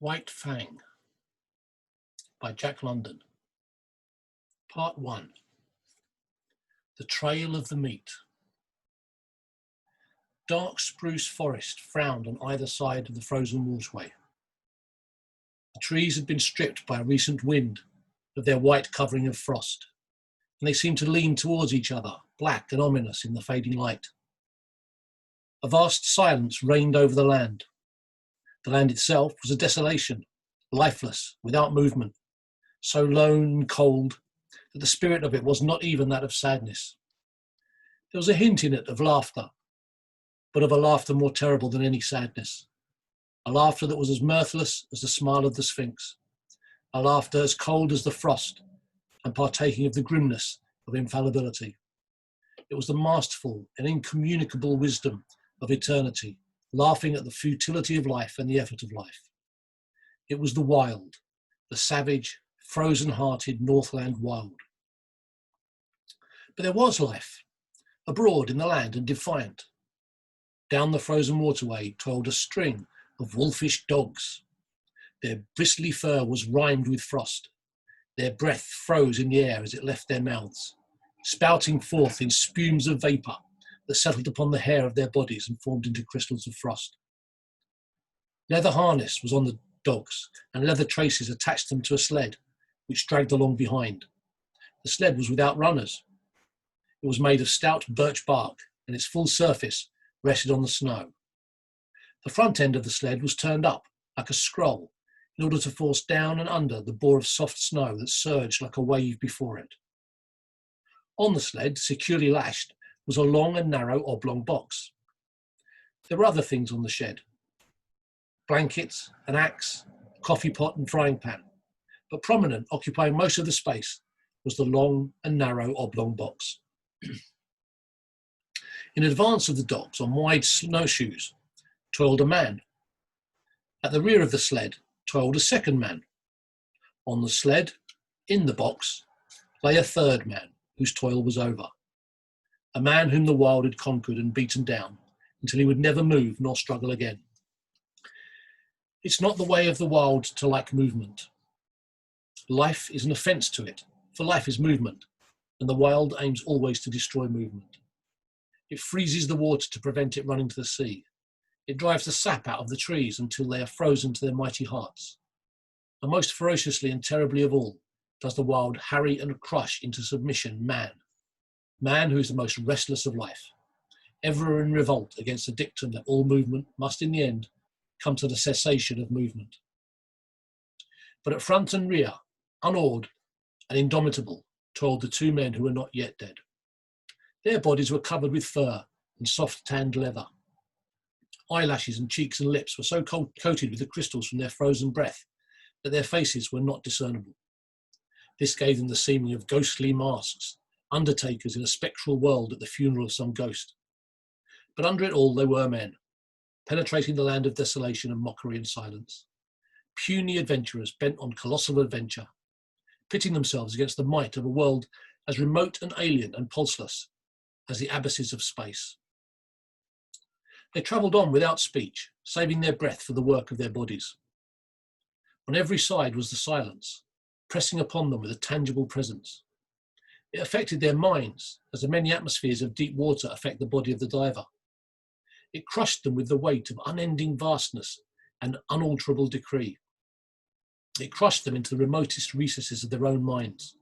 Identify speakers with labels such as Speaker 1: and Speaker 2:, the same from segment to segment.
Speaker 1: White Fang by Jack London. Part 1. The Trail of the Meat. Dark spruce forest frowned on either side of the frozen waterway. The trees had been stripped by a recent wind of their white covering of frost, and they seemed to lean towards each other, black and ominous in the fading light. A vast silence reigned over the land. The land itself was a desolation, lifeless, without movement, so lone and cold that the spirit of it was not even that of sadness. There was a hint in it of laughter, but of a laughter more terrible than any sadness, a laughter that was as mirthless as the smile of the Sphinx, a laughter as cold as the frost and partaking of the grimness of infallibility. It was the masterful and incommunicable wisdom of eternity, laughing at the futility of life and the effort of life. It was the wild, the savage, frozen-hearted Northland wild. But there was life, abroad in the land and defiant. Down the frozen waterway toiled a string of wolfish dogs. Their bristly fur was rimed with frost. Their breath froze in the air as it left their mouths, spouting forth in spumes of vapour that settled upon the hair of their bodies and formed into crystals of frost. Leather harness was on the dogs, and leather traces attached them to a sled, which dragged along behind. The sled was without runners. It was made of stout birch bark, and its full surface rested on the snow. The front end of the sled was turned up, like a scroll, in order to force down and under the bore of soft snow that surged like a wave before it. On the sled, securely lashed, was a long and narrow oblong box. There were other things on the shed: blankets, an axe, a coffee pot and frying pan, but prominent, occupying most of the space, was the long and narrow oblong box. In advance of the dogs, on wide snowshoes, toiled a man. At the rear of the sled toiled a second man. On the sled, in the box, lay a third man whose toil was over, a man whom the wild had conquered and beaten down until he would never move nor struggle again. It's not the way of the wild to like movement. Life is an offence to it, for life is movement, and the wild aims always to destroy movement. It freezes the water to prevent it running to the sea. It drives the sap out of the trees until they are frozen to their mighty hearts. And most ferociously and terribly of all does the wild harry and crush into submission man who is the most restless of life, ever in revolt against the dictum that all movement must in the end come to the cessation of movement. But at front and rear, unawed and indomitable, toiled the two men who were not yet dead. Their bodies were covered with fur and soft tanned leather. Eyelashes and cheeks and lips were so coated with the crystals from their frozen breath that their faces were not discernible. This gave them the seeming of ghostly masks, undertakers in a spectral world at the funeral of some ghost. But under it all they were men, penetrating the land of desolation and mockery and silence, puny adventurers bent on colossal adventure, pitting themselves against the might of a world as remote and alien and pulseless as the abysses of space. They travelled on without speech, saving their breath for the work of their bodies. On every side was the silence, pressing upon them with a tangible presence. It affected their minds, as the many atmospheres of deep water affect the body of the diver. It crushed them with the weight of unending vastness and unalterable decree. It crushed them into the remotest recesses of their own minds,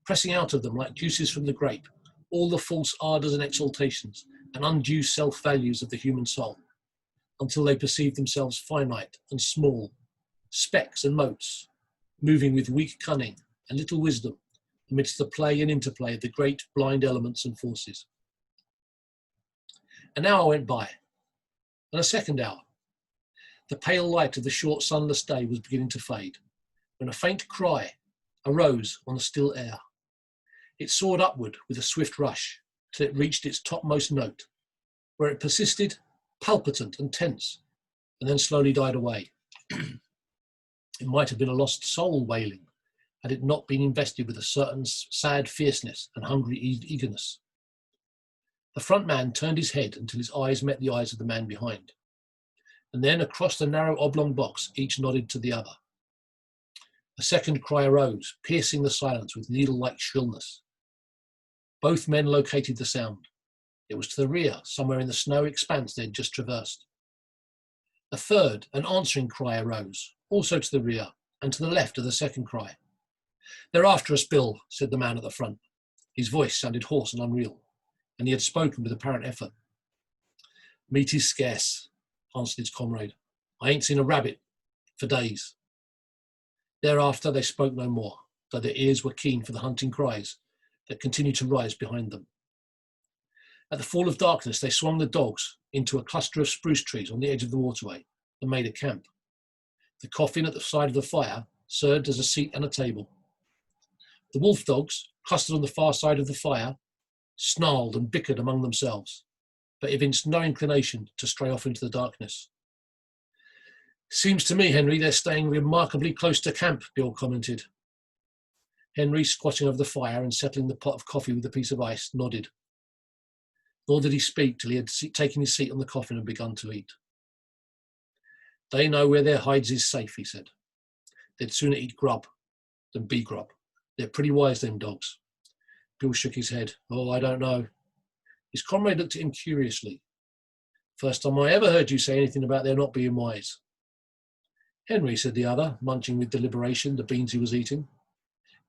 Speaker 1: pressing out of them like juices from the grape all the false ardours and exaltations and undue self-values of the human soul, until they perceived themselves finite and small, specks and motes, moving with weak cunning and little wisdom amidst the play and interplay of the great blind elements and forces. An hour went by, and a second hour. The pale light of the short sunless day was beginning to fade, when a faint cry arose on the still air. It soared upward with a swift rush till it reached its topmost note, where it persisted, palpitant and tense, and then slowly died away. It might have been a lost soul wailing, had it not been invested with a certain sad fierceness and hungry eagerness. The front man turned his head until his eyes met the eyes of the man behind. and then across the narrow oblong box, each nodded to the other. A second cry arose, piercing the silence with needle-like shrillness. Both men located the sound. It was to the rear, somewhere in the snow expanse they had just traversed. A third, an answering cry arose, also to the rear and to the left of the second cry. "They're after us, Bill," said the man at the front. His voice sounded hoarse and unreal, and he had spoken with apparent effort. "Meat is scarce," answered his comrade. "I ain't seen a rabbit for days." Thereafter they spoke no more, though their ears were keen for the hunting cries that continued to rise behind them. At the fall of darkness, they swung the dogs into a cluster of spruce trees on the edge of the waterway and made a camp. The coffin at the side of the fire served as a seat and a table. The wolf dogs, clustered on the far side of the fire, snarled and bickered among themselves, but evinced no inclination to stray off into the darkness. "Seems to me, Henry, they're staying remarkably close to camp," Bill commented. Henry, squatting over the fire and settling the pot of coffee with a piece of ice, nodded. Nor did he speak till he had taken his seat on the coffin and begun to eat. "They know where their hides is safe," he said. "They'd sooner eat grub than be grub. They're pretty wise, them dogs." Bill shook his head. "Oh, I don't know." His comrade looked at him curiously. "First time I ever heard you say anything about their not being wise." "Henry," said the other, munching with deliberation the beans he was eating,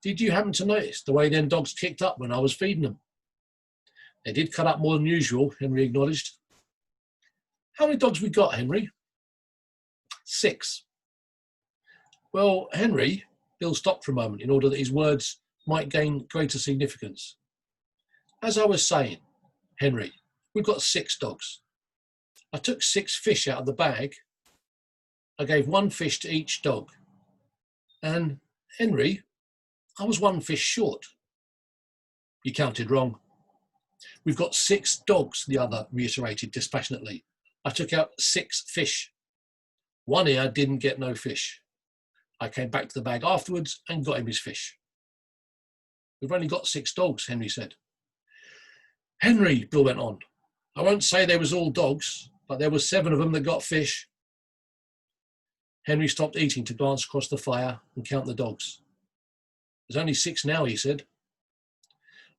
Speaker 1: "did you happen to notice the way them dogs kicked up when I was feeding them?" "They did cut up more than usual," Henry acknowledged. "How many dogs we got, Henry?" "6. "Well, Henry," Bill stopped for a moment in order that his words might gain greater significance. "As I was saying, Henry, we've got 6 dogs. I took 6 fish out of the bag. I gave 1 fish to each dog. And, Henry, I was 1 fish short." "You counted wrong." "We've got 6 dogs," the other reiterated dispassionately. "I took out 6 fish. 1 here didn't get no fish. I came back to the bag afterwards and got him his fish." "We've only got 6 dogs," Henry said. "Henry," Bill went on, "I won't say they was all dogs, but there was 7 of them that got fish." Henry stopped eating to glance across the fire and count the dogs. "There's only 6 now," he said.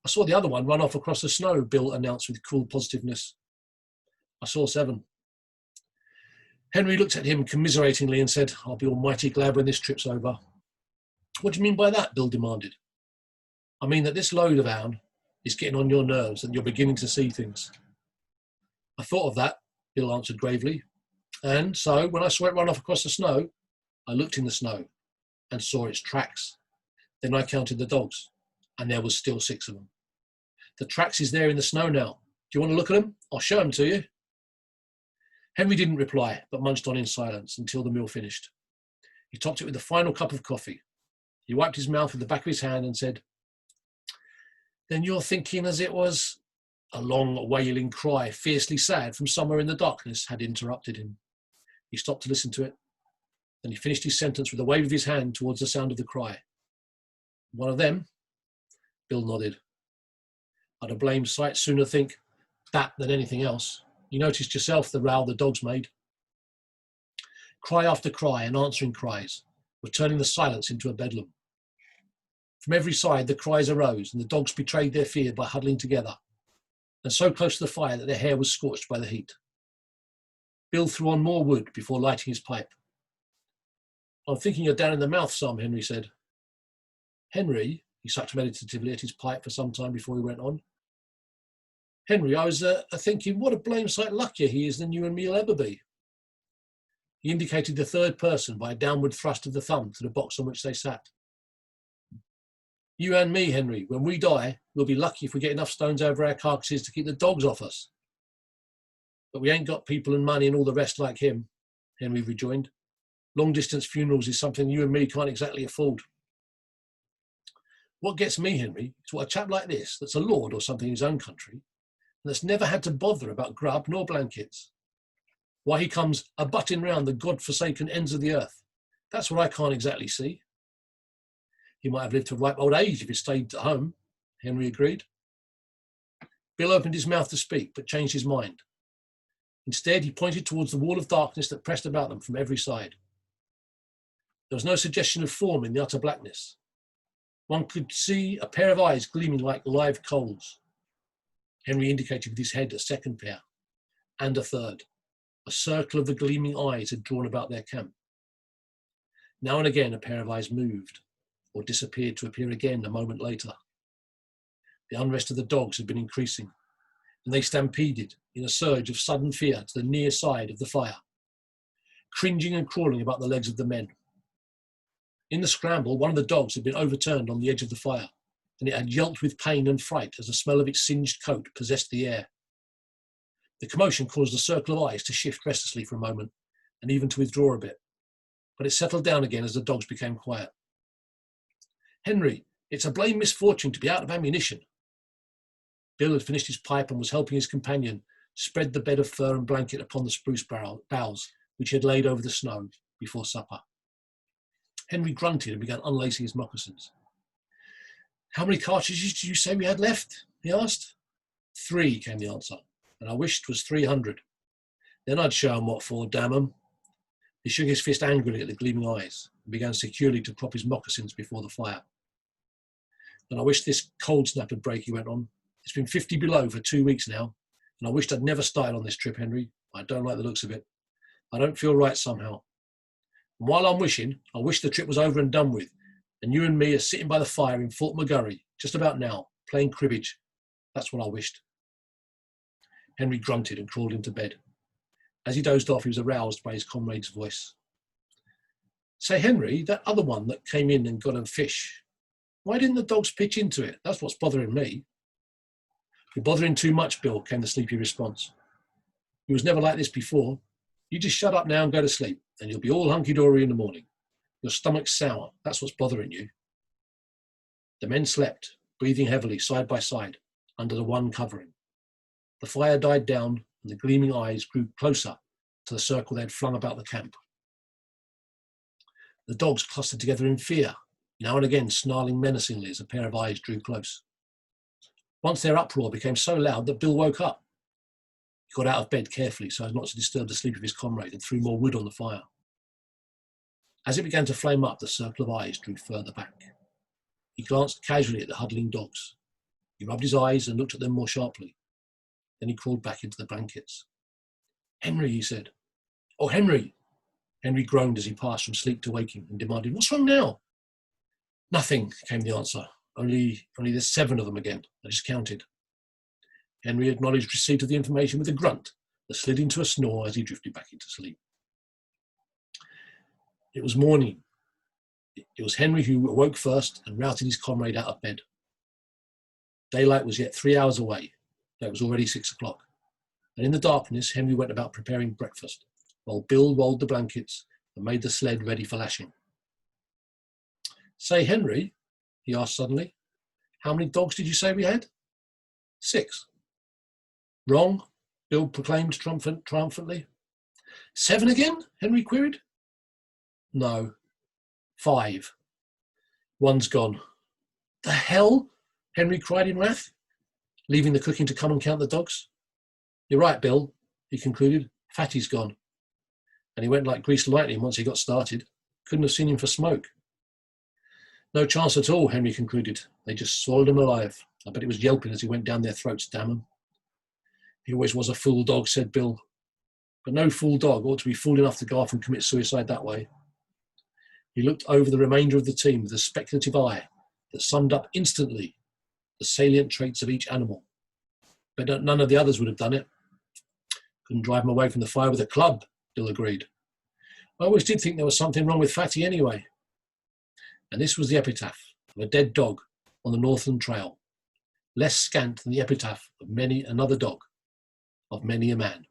Speaker 1: "I saw the other one run off across the snow," Bill announced with cool positiveness. "I saw 7. Henry looked at him commiseratingly and said, "I'll be almighty glad when this trip's over." "What do you mean by that?" Bill demanded. "I mean that this load of ourn is getting on your nerves and you're beginning to see things." "I thought of that," Bill answered gravely. "And so when I saw it run off across the snow, I looked in the snow and saw its tracks. Then I counted the dogs, and there was still 6 of them. The tracks is there in the snow now. Do you want to look at them? I'll show them to you." Henry didn't reply, but munched on in silence until the meal finished. He topped it with a final cup of coffee. He wiped his mouth with the back of his hand and said, "Then you're thinking as it was—" A long wailing cry, fiercely sad, from somewhere in the darkness had interrupted him. He stopped to listen to it. Then he finished his sentence with a wave of his hand towards the sound of the cry. "One of them?" Bill nodded. "I'd a blamed sight sooner think that than anything else. You noticed yourself the row the dogs made." Cry after cry and answering cries were turning the silence into a bedlam. From every side the cries arose, and the dogs betrayed their fear by huddling together, and so close to the fire that their hair was scorched by the heat. Bill threw on more wood before lighting his pipe. "I'm thinking you're down in the mouth some," Henry said. "Henry," he sucked meditatively at his pipe for some time before he went on. "Henry, I was a-thinking what a blame sight luckier he is than you and me'll ever be." He indicated the third person by a downward thrust of the thumb to the box on which they sat. "You and me, Henry, when we die, we'll be lucky if we get enough stones over our carcasses to keep the dogs off us." "But we ain't got people and money and all the rest like him," Henry rejoined. "Long-distance funerals is something you and me can't exactly afford." "What gets me, Henry, is what a chap like this, that's a lord or something in his own country, and that's never had to bother about grub nor blankets, why he comes a-butting round the god-forsaken ends of the earth. That's what I can't exactly see." "He might have lived to a ripe old age if he stayed at home," Henry agreed. Bill opened his mouth to speak, but changed his mind. Instead, he pointed towards the wall of darkness that pressed about them from every side. There was no suggestion of form in the utter blackness. One could see a pair of eyes gleaming like live coals. Henry indicated with his head a second pair, and a third. A circle of the gleaming eyes had drawn about their camp. Now and again, a pair of eyes moved, or disappeared to appear again a moment later. The unrest of the dogs had been increasing, and they stampeded in a surge of sudden fear to the near side of the fire, cringing and crawling about the legs of the men. In the scramble, one of the dogs had been overturned on the edge of the fire, and it had yelped with pain and fright as the smell of its singed coat possessed the air. The commotion caused the circle of eyes to shift restlessly for a moment, and even to withdraw a bit, but it settled down again as the dogs became quiet. "Henry, it's a blame misfortune to be out of ammunition." Bill had finished his pipe and was helping his companion spread the bed of fur and blanket upon the spruce boughs which he had laid over the snow before supper. Henry grunted and began unlacing his moccasins. "How many cartridges did you say we had left?" he asked. "3," came the answer, "and I wished 'twas 300. Then I'd show 'em what for, damn 'em." He shook his fist angrily at the gleaming eyes and began securely to prop his moccasins before the fire. "And I wish this cold snap would break," he went on. "It's been 50 below for 2 weeks now, and I wished I'd never started on this trip, Henry. I don't like the looks of it. I don't feel right somehow. And while I'm wishing, I wish the trip was over and done with, and you and me are sitting by the fire in Fort McGurry, just about now, playing cribbage. That's what I wished." Henry grunted and crawled into bed. As he dozed off, he was aroused by his comrade's voice. "Say, Henry, that other one that came in and got a fish, why didn't the dogs pitch into it? That's what's bothering me." "You're bothering too much, Bill," came the sleepy response. "He was never like this before. You just shut up now and go to sleep, and you'll be all hunky-dory in the morning. Your stomach's sour. That's what's bothering you." The men slept, breathing heavily, side by side, under the one covering. The fire died down, and the gleaming eyes grew closer to the circle they had flung about the camp. The dogs clustered together in fear, now and again snarling menacingly as a pair of eyes drew close. Once their uproar became so loud that Bill woke up. He got out of bed carefully so as not to disturb the sleep of his comrade and threw more wood on the fire. As it began to flame up, the circle of eyes drew further back. He glanced casually at the huddling dogs. He rubbed his eyes and looked at them more sharply. Then he crawled back into the blankets. "Henry," he said. "Oh, Henry." Henry groaned as he passed from sleep to waking and demanded, "What's wrong now?" "Nothing," came the answer. Only there's 7 of them again. I just counted." Henry acknowledged receipt of the information with a grunt that slid into a snore as he drifted back into sleep. It was morning. It was Henry who awoke first and routed his comrade out of bed. Daylight was yet 3 hours away, though it was already 6 o'clock. And in the darkness, Henry went about preparing breakfast, while Bill rolled the blankets and made the sled ready for lashing. "Say, Henry," he asked suddenly, "how many dogs did you say we had?" 6. "Wrong," Bill proclaimed triumphantly. 7 again?" Henry queried. "No, 5. One's gone." "The hell?" Henry cried in wrath, leaving the cooking to come and count the dogs. "You're right, Bill," he concluded. "Fatty's gone. And he went like greased lightning once he got started. Couldn't have seen him for smoke." "No chance at all," Henry concluded. "They just swallowed him alive. I bet he was yelping as he went down their throats, damn him." "He always was a fool dog," said Bill. "But no fool dog ought to be fool enough to go off and commit suicide that way." He looked over the remainder of the team with a speculative eye that summed up instantly the salient traits of each animal. But none of the others would have done it. "Couldn't drive him away from the fire with a club," Bill agreed. "I always did think there was something wrong with Fatty anyway." And this was the epitaph of a dead dog on the Northland Trail, less scant than the epitaph of many another dog, of many a man.